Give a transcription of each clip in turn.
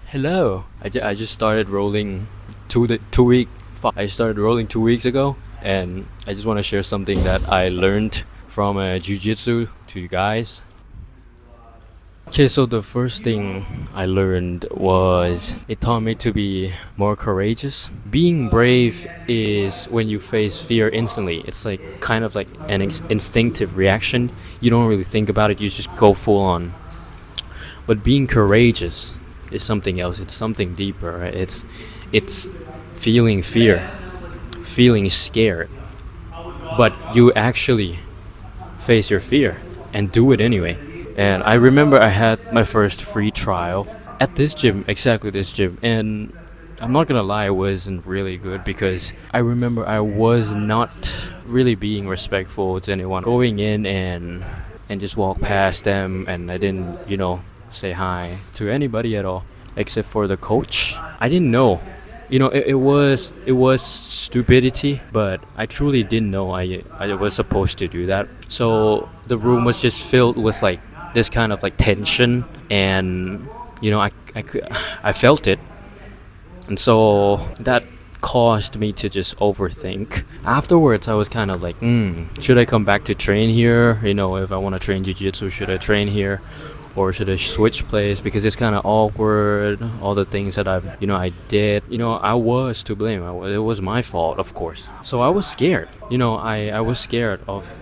Hello. I just started rolling 2 week. I started rolling 2 weeks ago, and I just want to share something that I learned from jiu-jitsu to you guys. Okay, so the first thing I learned was it taught me to be more courageous. Being brave is when you face fear instantly. It's like kind of like an instinctive reaction. You don't really think about it, you just go full on. But being courageous is something else. It's something deeper, right? It's feeling fear, feeling scared, but you actually face your fear and do it anyway. And I remember I had my first free trial at this gym, exactly this gym, and I'm not gonna lie, it wasn't really good because I remember I was not really being respectful to anyone. Going in and just walk past them, and I didn't, say hi to anybody at all except for the coach. I didn't know. It was stupidity, but I truly didn't know I was supposed to do that. So the room was just filled with like this kind of like tension, and I felt it, and so that caused me to just overthink. Afterwards, I was kind of like, should I come back to train here? If I want to train jiu-jitsu, should I train here? Or should I switch place because it's kind of awkward, all the things that I did. I was to blame. It was my fault, of course. So I was scared. I was scared of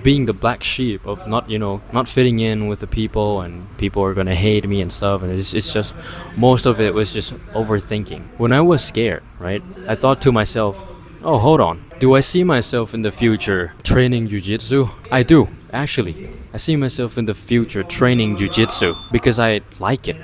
being the black sheep, of not fitting in with the people, and people are gonna hate me and stuff. And it's just most of it was just overthinking. When I was scared, right, I thought to myself, oh, hold on. Do I see myself in the future training jiu-jitsu? I do, actually. I see myself in the future training jiu-jitsu because I like it.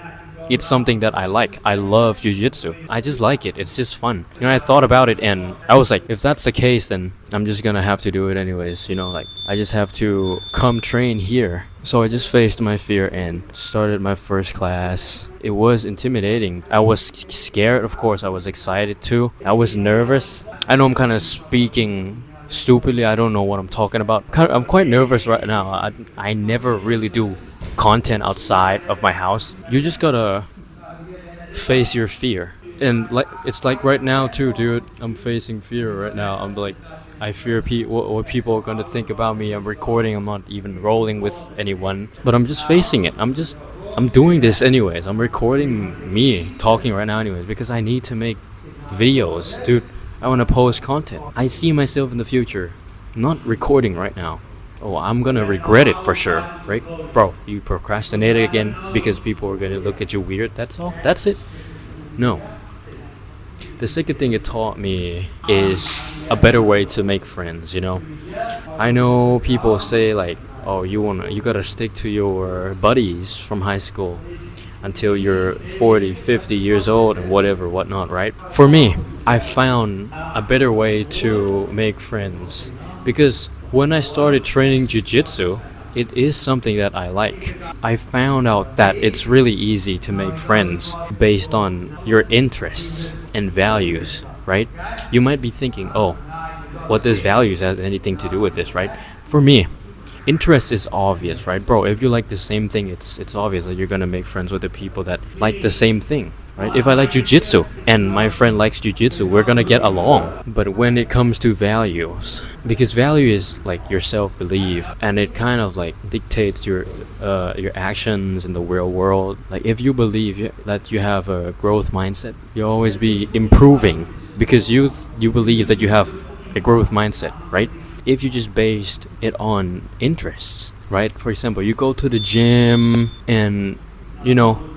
It's something that I like. I love jiu-jitsu. I just like it. It's just fun. I thought about it and I was like, if that's the case, then I'm just gonna have to do it anyways. I just have to come train here. So I just faced my fear and started my first class. It was intimidating. I was scared, of course. I was excited too. I was nervous. I know I'm kind of speaking stupidly. I don't know what I'm talking about. I'm quite nervous right now. I never really do content outside of my house. You just gotta face your fear. And it's like right now too, dude. I'm facing fear right now. I'm like, I fear what people are gonna think about me. I'm recording. I'm not even rolling with anyone, but I'm just facing it. I'm doing this anyways. I'm recording me talking right now anyways because I need to make videos, dude. I want to post content. I see myself in the future, not recording right now. Oh, I'm gonna regret it for sure, right? Bro, you procrastinated again because people are gonna look at you weird. That's all? That's it? No. The second thing it taught me is a better way to make friends, I know people say like, oh, you gotta stick to your buddies from high school until you're 40, 50 years old and whatnot, right? For me, I found a better way to make friends because when I started training jiu-jitsu, it is something that I like. I found out that it's really easy to make friends based on your interests and values, right? You might be thinking, oh, what does values have anything to do with this, right? For me, interest is obvious, right, bro? If you like the same thing, it's obvious that you're gonna make friends with the people that like the same thing, right? If I like jiu-jitsu and my friend likes jiu-jitsu, we're gonna get along. But when it comes to values, because value is like your self-belief, and it kind of like dictates your actions in the real world. Like if you believe that you have a growth mindset, you'll always be improving because you believe that you have a growth mindset, right? If you just based it on interests, right? For example, you go to the gym and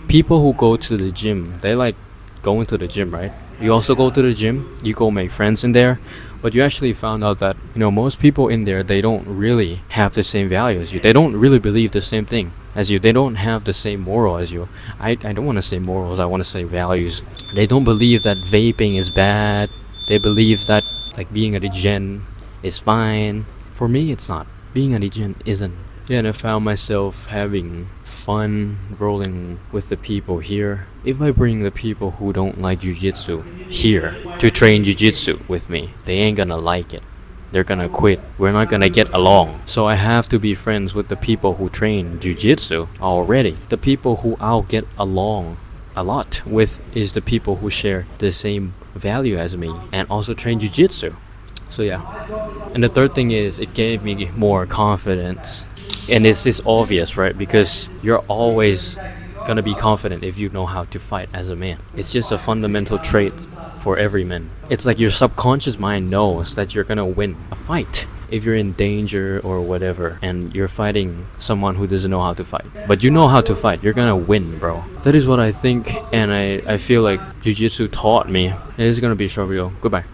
people who go to the gym, they like going to the gym, right? You also go to the gym, you go make friends in there, but you actually found out that most people in there, they don't really have the same value as you. They don't really believe the same thing as you. They don't have the same moral as you. I don't want to say morals, I want to say values. They don't believe that vaping is bad. They believe that like being a degen is fine. For me, it's not. Being a degen isn't. Yeah, and I found myself having fun rolling with the people here. If I bring the people who don't like jiu-jitsu here to train jiu-jitsu with me, they ain't gonna like it. they're gonna quit. We're not gonna get along. So I have to be friends with the people who train jiu-jitsu already. The people who I'll get along a lot with is the people who share the same value as me and also train jiu-jitsu. So yeah. And the third thing is it gave me more confidence. And this is obvious, right? Because you're always gonna be confident if you know how to fight as a man. It's just a fundamental trait for every man. It's like your subconscious mind knows that you're gonna win a fight if you're in danger or whatever and you're fighting someone who doesn't know how to fight. But you know how to fight, you're gonna win, bro. That is what I think, and I feel like jiu-jitsu taught me. It is gonna be a short video. Goodbye.